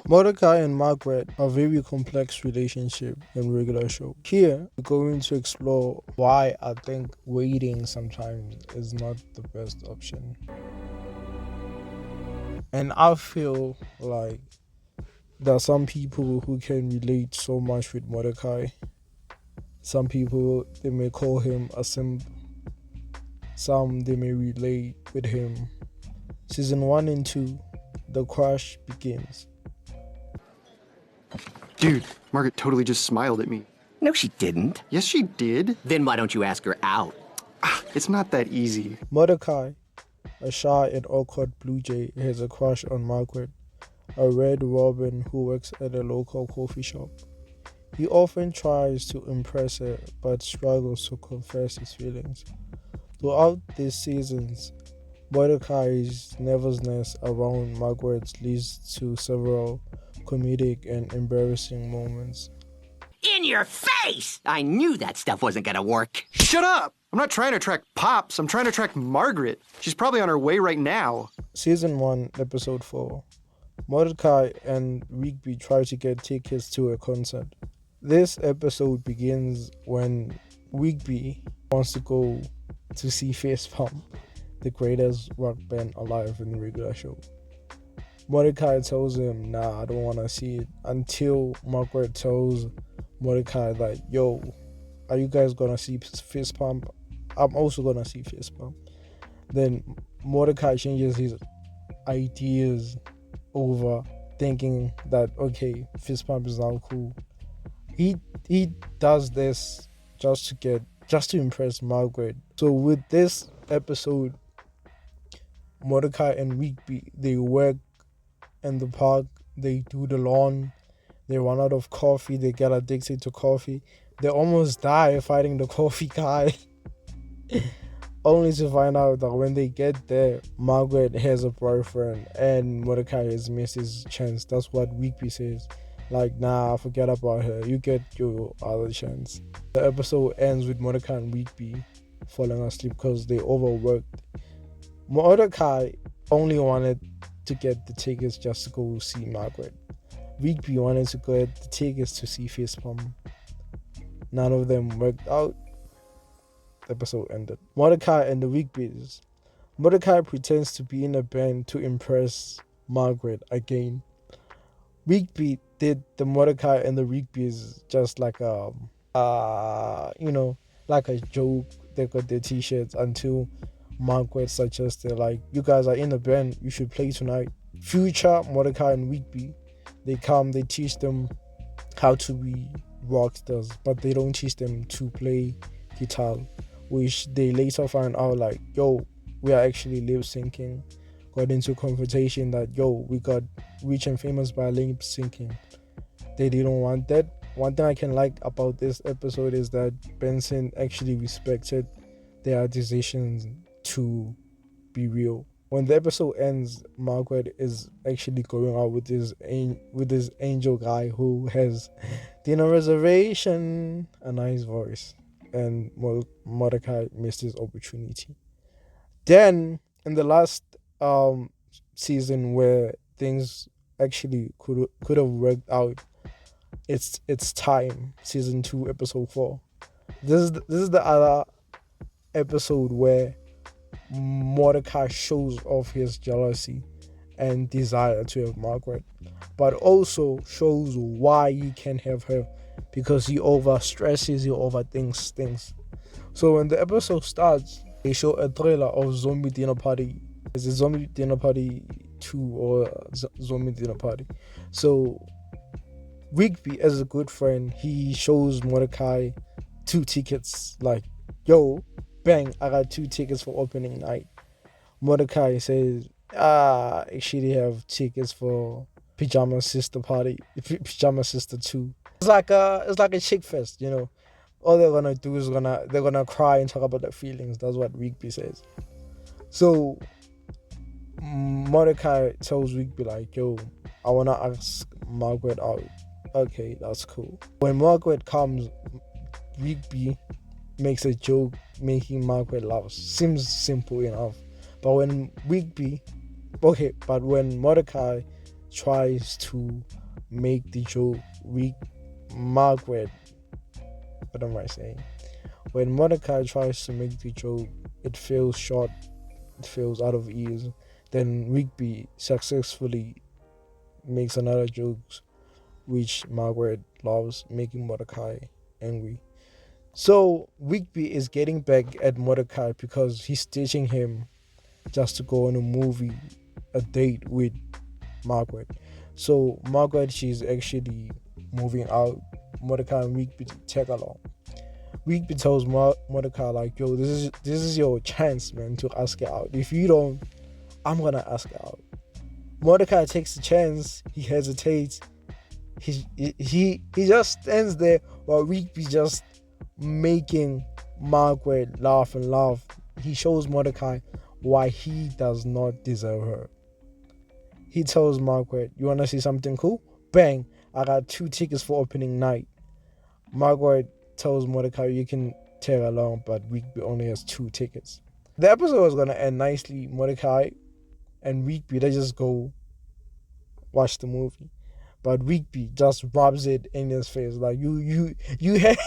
Mordecai and Margaret are a very complex relationship in regular show. Here, we're going to explore why I think waiting sometimes is not the best option. And I feel like there are some people who can relate so much with Mordecai. Some people, they may call him a simp. Some, they may relate with him. Season 1 and 2, the crush begins. Dude, Margaret totally just smiled at me. No, she didn't. Yes, she did. Then why don't you ask her out? It's not that easy. Mordecai, a shy and awkward blue jay, has a crush on Margaret, a red robin who works at a local coffee shop. He often tries to impress her but struggles to confess his feelings. Throughout these seasons, Mordecai's nervousness around Margaret leads to several comedic and embarrassing moments. In your face! I knew that stuff wasn't gonna work. Shut up! I'm not trying to track Pops, I'm trying to track Margaret. She's probably on her way right now. Season 1, Episode 4. Mordecai and Rigby try to get tickets to a concert. This episode begins when Rigby wants to go to see Fist Pump, the greatest rock band alive in the regular show. Mordecai tells him, nah, I don't want to see it, until Margaret tells Mordecai that, yo, are you guys going to see Fist Pump? I'm also going to see Fist Pump. Then Mordecai changes his ideas over, thinking that, okay, Fist Pump is now cool. He does this just to impress Margaret. So with this episode, Mordecai and Rigby, they work in the park, they do the lawn, they run out of coffee, they get addicted to coffee, they almost die fighting the coffee guy. Only to find out that when they get there, Margaret has a boyfriend and Mordecai has missed his chance. That's what Rigby says. Like, nah, forget about her. You get your other chance. The episode ends with Mordecai and Rigby falling asleep because they overworked. Mordecai only wanted to get the tickets just to go see Margaret. Rigby wanted to get the tickets to see Fist Pump. None of them worked out. The episode ended. Mordecai and the Rigbys. Mordecai pretends to be in a band to impress Margaret again. Rigby did the Mordecai and the Rigbys just like like a joke. They got their t-shirts until Margaret suggested, like, you guys are in a band, you should play tonight. Future Mordecai and Rigby, they come, they teach them how to be rock stars, but they don't teach them to play guitar, which they later find out, like, yo, we are actually lip syncing. Got into confrontation that, yo, we got rich and famous by lip syncing. They didn't want that. One thing I can like about this episode is that Benson actually respected their decisions to be real. When the episode ends, Margaret is actually going out with this angel guy who has dinner reservation, a nice voice, and Mordecai missed his opportunity. Then in the last season where things actually could have worked out, it's time. Season 2, episode 4. This is the other episode where Mordecai shows off his jealousy and desire to have Margaret, but also shows why he can have her, because he overstresses, he overthinks things. So when the episode starts, they show a trailer of Zombie Dinner Party. Is it Zombie Dinner Party 2 or Zombie Dinner Party? So Rigby, as a good friend, he shows Mordecai 2 tickets, like, yo, bang, I got 2 tickets for opening night. Mordecai says, actually have tickets for Pajama Sister Party, Pajama Sister 2. It's like a chick fest, you know. All they're gonna do is they're gonna cry and talk about their feelings. That's what Rigby says. So Mordecai tells Rigby, like, yo, I wanna ask Margaret out. Okay, that's cool. When Margaret comes, Rigby makes a joke making Margaret laugh. Seems simple enough. But when Mordecai tries to make the joke, Margaret, what am I saying? When Mordecai tries to make the joke, it feels short, it feels out of ease. Then Rigby successfully makes another joke, which Margaret loves, making Mordecai angry. So Rigby is getting back at Mordecai because he's teaching him just to go on a date with Margaret. So Margaret, she's actually moving out. Mordecai and Rigby tag along. Rigby tells Mordecai like, "Yo, this is your chance, man, to ask her out. If you don't, I'm gonna ask her out." Mordecai takes the chance. He hesitates. He just stands there while Rigby just making Margaret laugh and laugh. He shows Mordecai why he does not deserve her. He tells Margaret, "You wanna see something cool? Bang! I got 2 tickets for opening night." Margaret tells Mordecai, "You can tag along, but Rigby only has 2 tickets." The episode was gonna end nicely. Mordecai and Rigby, they just go watch the movie, but Rigby just rubs it in his face like, you had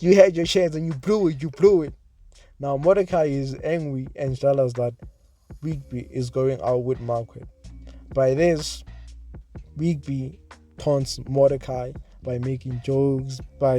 you had your chance and you blew it. Now Mordecai is angry and jealous that Rigby is going out with Margaret. By this, Rigby taunts Mordecai by making jokes over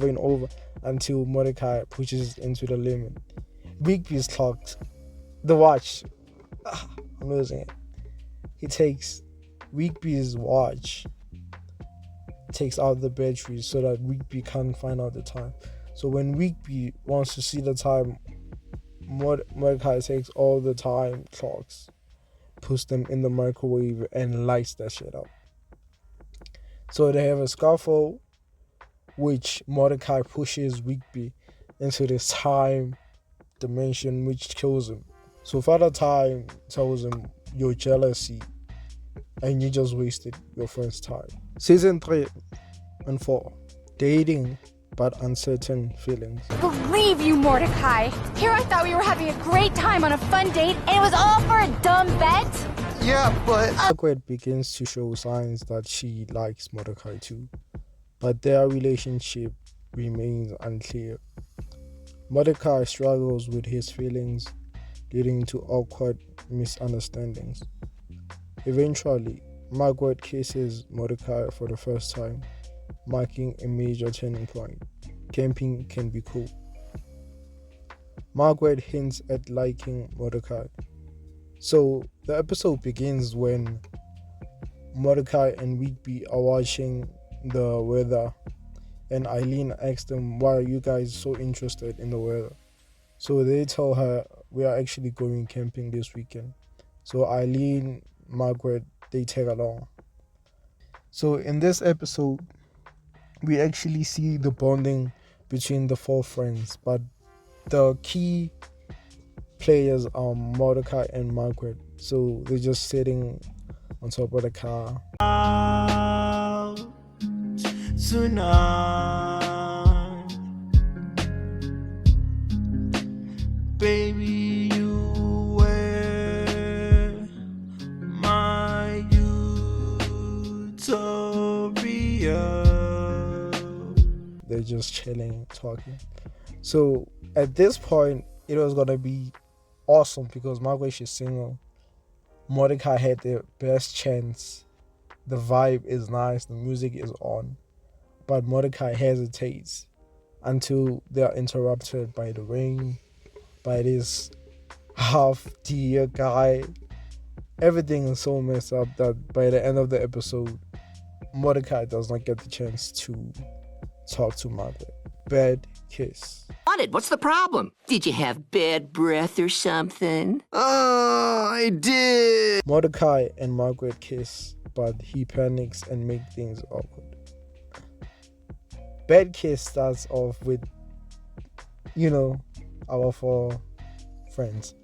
and over until Mordecai pushes into the limit. Rigby's clocked. The watch. I'm losing it. He takes Rigby's watch, takes out the battery so that Rigby can't find out the time. So when Rigby wants to see the time, Mordecai takes all the time clocks, puts them in the microwave, and lights that shit up. So they have a scuffle, which Mordecai pushes Rigby into this time dimension, which kills him. So Father Time tells him, "You're jealousy, and you just wasted your friend's time." Season 3 and 4, dating but uncertain feelings. Believe you, Mordecai. Here I thought we were having a great time on a fun date, and it was all for a dumb bet? Yeah, but Margaret begins to show signs that she likes Mordecai too, but their relationship remains unclear. Mordecai struggles with his feelings, leading to awkward misunderstandings. Eventually, Margaret kisses Mordecai for the first time, marking a major turning point. Camping can be cool. Margaret hints at liking Mordecai. So the episode begins when Mordecai and Rigby are watching the weather, and Eileen asks them, "Why are you guys so interested in the weather?" So they tell her, "We are actually going camping this weekend." So Eileen, Margaret, they tag along. So in this episode, we actually see the bonding between the 4 friends, but the key players are Mordecai and Margaret. So they're just sitting on top of the car. Tonight, baby, you were my utopia. They're just chilling, talking. So at this point, it was gonna be awesome because Margaret is single. Mordecai had the best chance. The vibe is nice, the music is on, but Mordecai hesitates until they are interrupted by the rain, by this half-deer guy. Everything is so messed up that by the end of the episode, Mordecai does not get the chance to talk to Margaret. Bad kiss. What's the problem? Did you have bad breath or something? I did. Mordecai and Margaret kiss, but he panics and makes things awkward. Bad kiss starts off with, our 4 friends.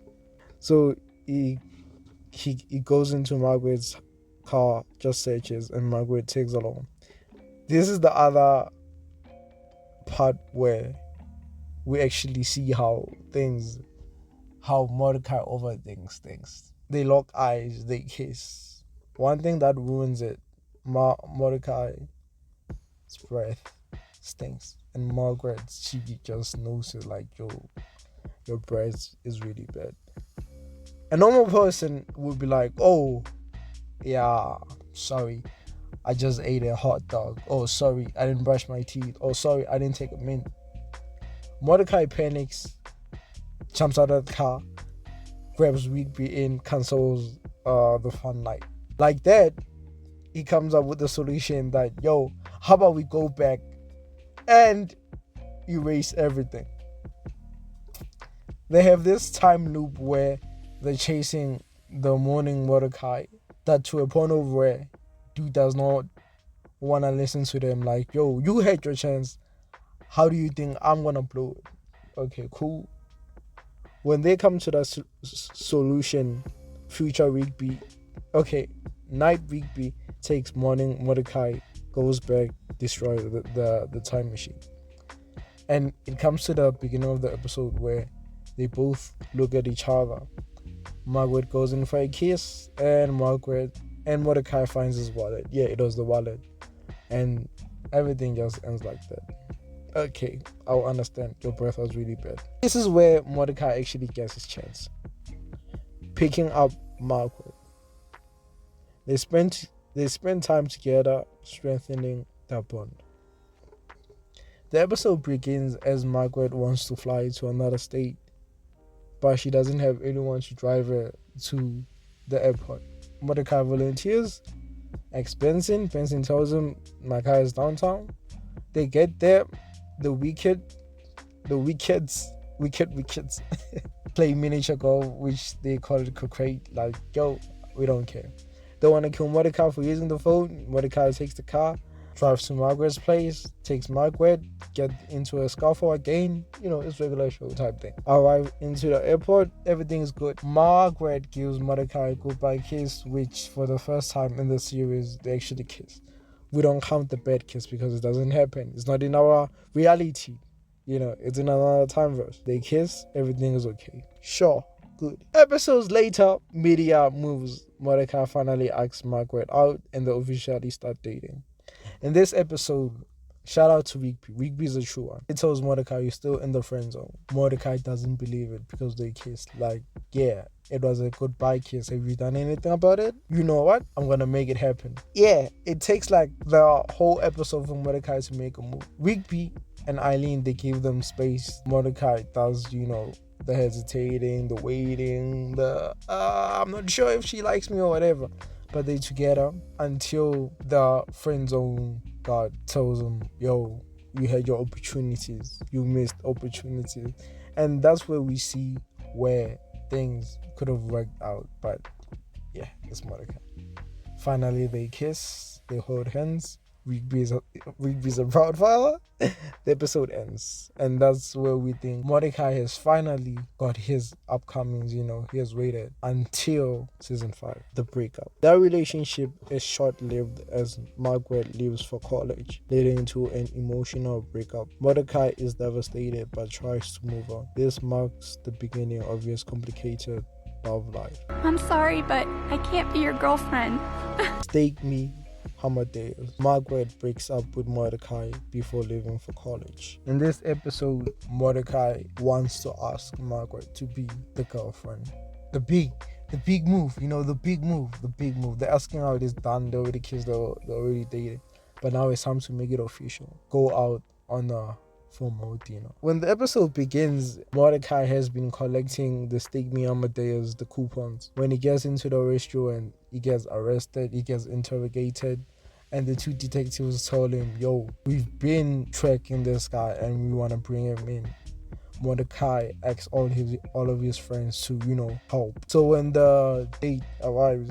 So he goes into Margaret's car, just searches, and Margaret takes along. This is the other part where we actually see how Mordecai overthinks things. They lock eyes, they kiss. One thing that ruins it, Mordecai's breath stinks. And Margaret, she just knows it like, yo, your breath is really bad. A normal person would be like, oh, yeah, sorry, I just ate a hot dog. Oh, sorry, I didn't brush my teeth. Oh, sorry, I didn't take a mint. Mordecai panics, jumps out of the car, grabs Rigby in, cancels the fun night. Like that, he comes up with the solution that, yo, how about we go back and erase everything? They have this time loop where they're chasing the morning Mordecai, that to a point of where dude does not want to listen to them. Like, yo, you had your chance. How do you think I'm going to blow it? Okay, cool. When they come to the solution, future Rigby, okay, night Rigby takes morning Mordecai, goes back, destroys the time machine. And it comes to the beginning of the episode where they both look at each other. Margaret goes in for a kiss, and Mordecai finds his wallet. Yeah, it was the wallet. And everything just ends like that. Okay, I'll understand. Your breath was really bad. This is where Mordecai actually gets his chance. Picking up Margaret. They spend time together, strengthening their bond. The episode begins as Margaret wants to fly to another state, but she doesn't have anyone to drive her to the airport. Mordecai volunteers, asks Benson. Benson tells him my car is downtown. They get there. The wickeds play miniature golf, which they call it croquet. Like, yo, we don't care. They want to kill Mordecai for using the phone. Mordecai takes the car, drives to Margaret's place, takes Margaret, get into a scuffle again. You know, it's regular show type thing. Arrive into the airport, everything is good. Margaret gives Mordecai a goodbye kiss, which for the first time in the series, they actually kiss. We don't count the bad kiss because it doesn't happen. It's not in our reality. You know, it's in another time verse. They kiss, everything is okay. Sure, good. Episodes later, media moves. Mordecai finally asks Margaret out and they officially start dating. In this episode, shout out to Rigby. Rigby's a true one. He tells Mordecai you're still in the friend zone. Mordecai doesn't believe it because they kissed. Like, yeah, it was a goodbye kiss. Have you done anything about it? You know what? I'm gonna make it happen. Yeah, it takes like the whole episode for Mordecai to make a move. Rigby and Eileen, they give them space. Mordecai does, you know, the hesitating, the waiting, I'm not sure if she likes me or whatever. But they together until the friend zone God tells them, yo, you had your opportunities. You missed opportunities. And that's where we see where things could have worked out. But yeah, it's Mordecai. Finally, they kiss. They hold hands. Rigby's a proud father. The episode ends. And that's where we think Mordecai has finally got his upcomings, you know, he has waited until season 5, the breakup. That relationship is short-lived as Margaret leaves for college, leading to an emotional breakup. Mordecai is devastated but tries to move on. This marks the beginning of his complicated love life. I'm sorry, but I can't be your girlfriend. Stake me, Amadeus. Margaret breaks up with Mordecai before leaving for college. In this episode, Mordecai wants to ask Margaret to be the girlfriend. The big move, you know, the big move. They're asking out is done. They already kissed, they're already dated. But now it's time to make it official. Go out on a formal dinner. When the episode begins, Mordecai has been collecting the Stake Me Amadeus, the coupons. When he gets into the restaurant, he gets arrested, he gets interrogated, and the 2 detectives tell him, yo, we've been tracking this guy and we want to bring him in. Mordecai asks all of his friends to, you know, help. So when the date arrives,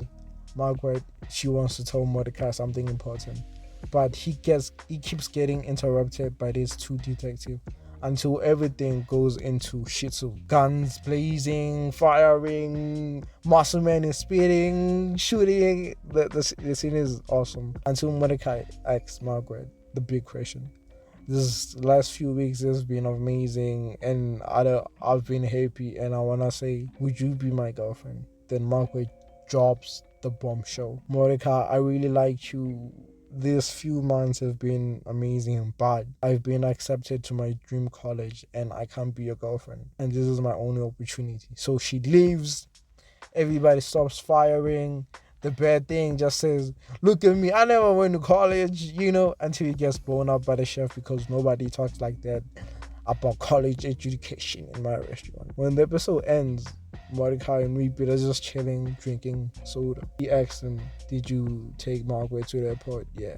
Margaret, she wants to tell Mordecai something important. But he keeps getting interrupted by these 2 detectives until everything goes into shitsu. Guns blazing, firing, muscle man is speeding, shooting. The scene is awesome. Until Mordecai asks Margaret the big question. This last few weeks has been amazing and I've been happy and I wanna say, would you be my girlfriend? then Margaret drops the bombshell. Mordecai, I really like you. These few months have been amazing, but I've been accepted to my dream college and I can't be your girlfriend. And this is my only opportunity. So she leaves. Everybody stops firing. The bad thing just says, look at me, I never went to college, until he gets blown up by the chef because nobody talks like that about college education in my restaurant. When the episode ends, Mordecai and Repeat are just chilling, drinking soda. He asks him, did you take Margaret to the airport? Yeah.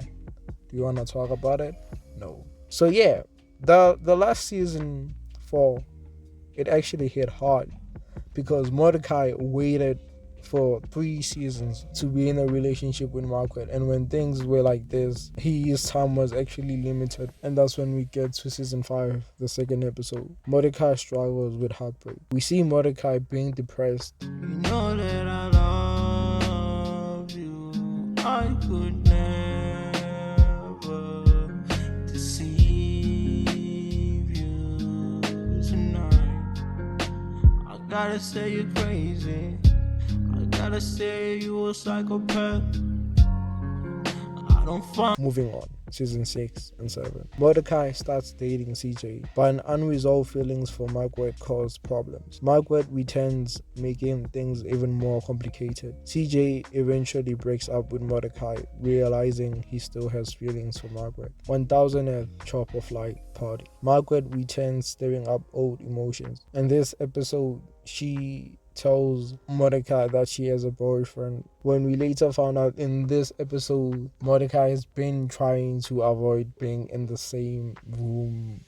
Do you want to talk about it? No. So yeah, the last season 4, it actually hit hard because Mordecai waited for 3 seasons to be in a relationship with Margaret, and when things were like this, his time was actually limited, and that's when we get to season 5, the second episode. Mordecai struggles with heartbreak. We see Mordecai being depressed. You know that I love you. I could never deceive you tonight. I gotta say you're crazy. I gotta say you a psychopath. I don't find. Moving on, season 6 and 7. Mordecai starts dating CJ, but an unresolved feelings for Margaret cause problems. Margaret returns, making things even more complicated. CJ eventually breaks up with Mordecai, realizing he still has feelings for Margaret. 1000th chopper flight party. Margaret returns, stirring up old emotions. In this episode, she tells Mordecai that she has a boyfriend, when we later found out in this episode Mordecai has been trying to avoid being in the same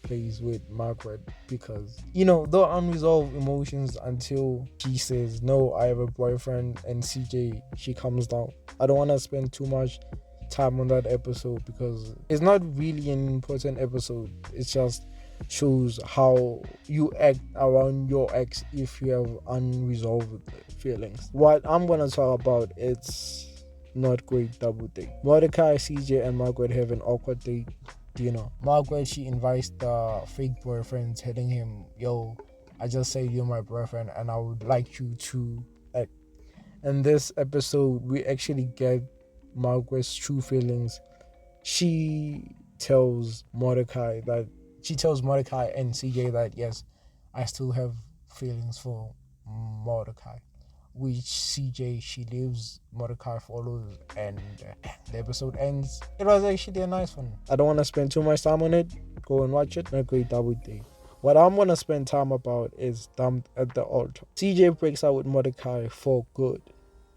place with Margaret because there are unresolved emotions until she says, no, I have a boyfriend, and CJ, she comes down. I don't want to spend too much time on that episode because it's not really an important episode. It's just shows how you act around your ex if you have unresolved feelings. What I'm gonna talk about, it's not great double date. Mordecai, CJ, and Margaret have an awkward date dinner. Margaret, she invites the fake boyfriend, telling him, yo, I just said you're my boyfriend and I would like you to act. In this episode, we actually get Margaret's true feelings. She tells Mordecai and CJ that yes, I still have feelings for Mordecai. Which CJ, she leaves, Mordecai follows, and the episode ends. It was actually a nice one. I don't want to spend too much time on it. Go and watch it. Not great double date. What I'm going to spend time about is Dumped at the Altar. CJ breaks up with Mordecai for good.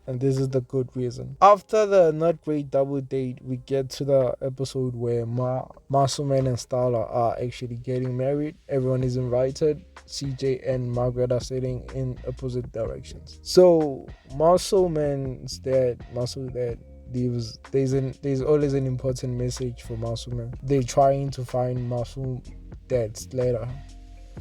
And this is the good reason. After the not great double date, we get to the episode where Muscleman and Starla are actually getting married. Everyone is invited. CJ and Margaret are sitting in opposite directions. So Muscleman's dad leaves. There's always an important message for Muscleman. They're trying to find Muscle Dad's letter.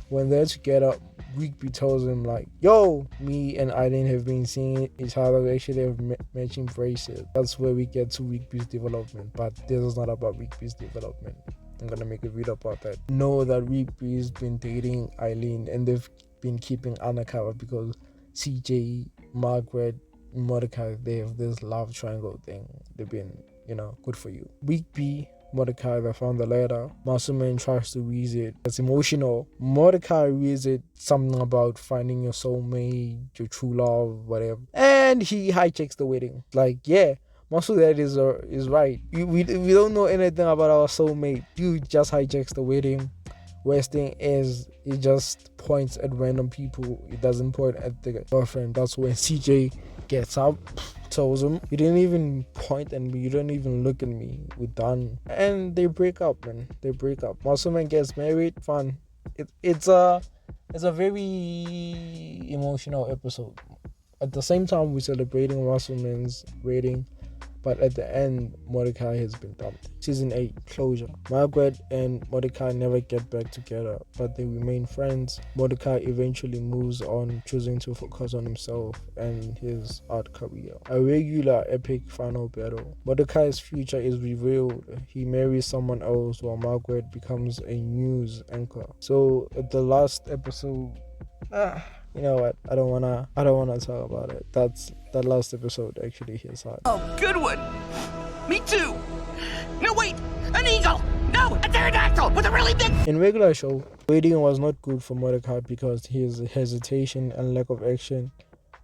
When they're together, Rigby tells him like, yo, me and Aiden have been seeing each other. We actually have matching bracelets. That's where we get to Rigby's development. But this is not about Rigby's development. I'm gonna make a video about that. Know that Rigby's been dating Eileen and they've been keeping undercover because CJ, Margaret, Mordecai, they have this love triangle thing. They've been, good for you. Rigby, Mordecai, they found the letter. Muscleman tries to read it. It's emotional. Mordecai reads it, something about finding your soulmate, your true love, whatever. And he hijacks the wedding. Like, yeah, Muscle Dad is right. We don't know anything about our soulmate. Dude just hijacks the wedding. Worst thing is, he just points at random people. He doesn't point at the girlfriend. That's when CJ gets up, tells him, you didn't even point at me, you don't even look at me, we're done. And they break up, man. They break up. Muscleman gets married, fun. It's a very emotional episode. At the same time, we're celebrating Muscleman's rating, but at the end, Mordecai has been dumped. Season 8, closure. Margaret and Mordecai never get back together, but they remain friends. Mordecai eventually moves on, choosing to focus on himself and his art career. A regular epic final battle. Mordecai's future is revealed. He marries someone else while Margaret becomes a news anchor. So at the last episode, You know what? I don't wanna talk about it. That last episode actually hits hard. Oh, good one. Me too. No, wait, an eagle. No, a pterodactyl with a really big. In regular show, waiting was not good for Mordecai because his hesitation and lack of action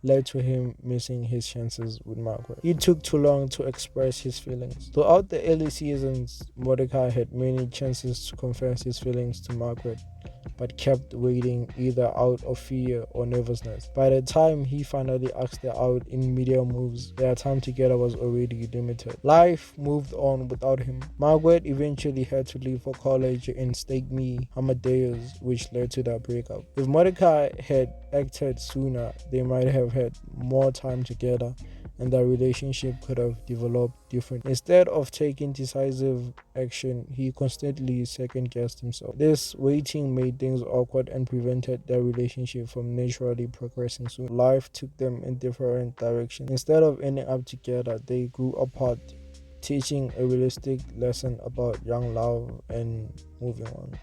led to him missing his chances with Margaret. He took too long to express his feelings. Throughout the early seasons, Mordecai had many chances to confess his feelings to Margaret, but kept waiting either out of fear or nervousness. By the time he finally asked her out in media moves, their time together was already limited. Life moved on without him. Margaret eventually had to leave for college in Stegme, Amadeus, which led to their breakup. If Mordecai had acted sooner, they might have had more time together and their relationship could have developed differently. Instead of taking decisive action, he constantly second-guessed himself. This waiting made things awkward and prevented their relationship from naturally progressing soon. Life took them in different directions. Instead of ending up together, they grew apart, teaching a realistic lesson about young love and moving on.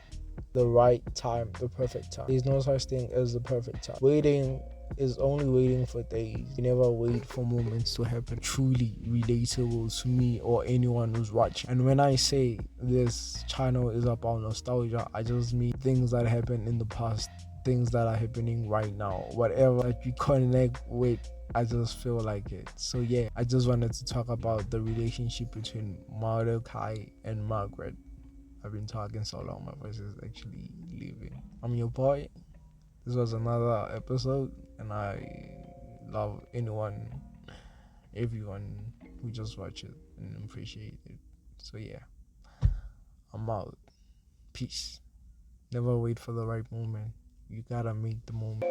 The right time, the perfect time. There's no such thing as the perfect time. Waiting is only waiting for days. You never wait for moments to happen. Truly relatable to me or anyone who's watching. And when I say this channel is about nostalgia, I just mean things that happened in the past, things that are happening right now, whatever that you connect with. I just feel like it. So yeah, I just wanted to talk about the relationship between Mordecai and Margaret. I've been talking so long, my voice is actually leaving. I'm your boy. This was another episode, and I love everyone who just watch it and appreciate it. So yeah, I'm out. Peace. Never wait for the right moment. You gotta make the moment.